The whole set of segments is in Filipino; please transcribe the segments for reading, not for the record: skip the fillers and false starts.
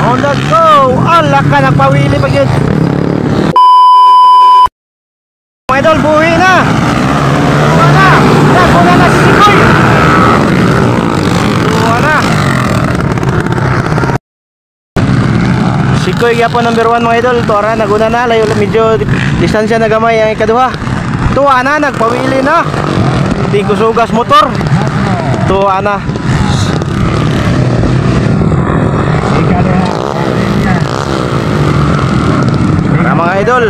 on the go. Ala ka, nagpawili pa yun. Mga idol, buhi na. Buha na. Naguna na si Sikoy. Buha na. Sikoy kaya po number 1 mga idol. Tora, naguna na. Layo, medyo distansya na gamay ang ikaduha. Tuwa na, nagpawili na. Hindi ko sugas motor. Tuwa na. Tara mga idol.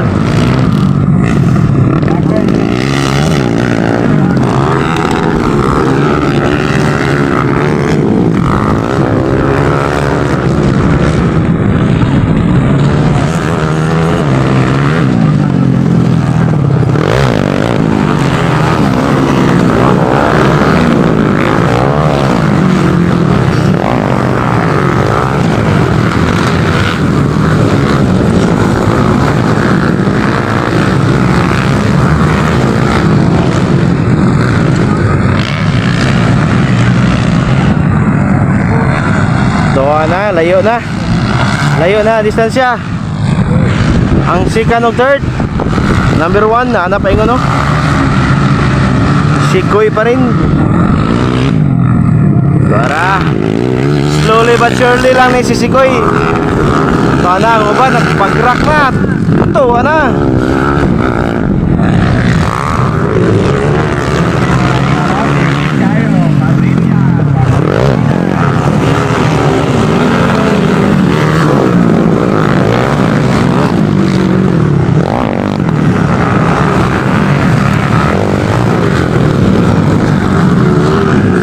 Na, layo na distansya. Ang second o third, number 1 na hanap ingon no. Sikoy pa rin. Para slowly but surely lang ni si Sikoy. Sana ang uban nagpag-crack na. Tuwa na.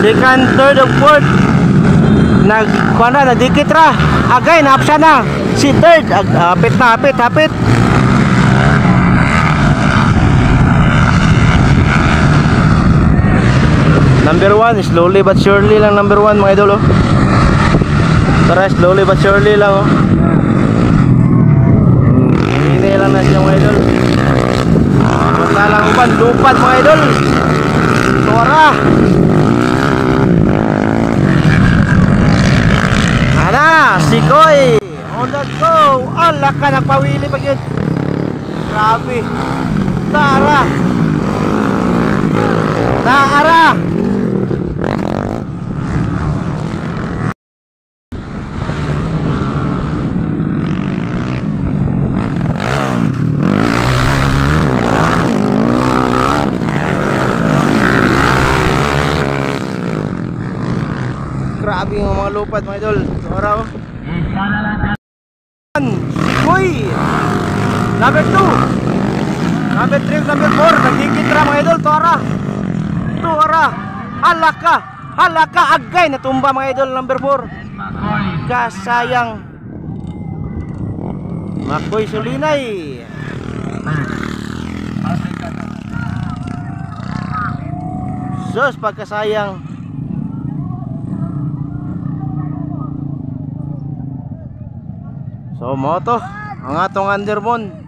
Second, third, of fourth. Nagdikit ra. Agay, naapsa na. Si third, hapit. Number 1, slowly but surely lang number 1 mga idol oh. Tara, slowly but surely lang oh. Hindi lang na siya mga idol. Matalang uban, lupad mga idol. Tora. Ana, Sikoy on the go. Ala ka, nagpawili pa yun. Grabe. Tara. Grabe yung mga lupad mga idol. Tora oh. Sikoy number 2, number 3, number 4. Nagdikit ra mga idol. Tora. Halaka agay natumba mga idol. Number 4. Kasayang Makoy Sulinay. Sus, pagkasayang. So mo to ang atong Underbone.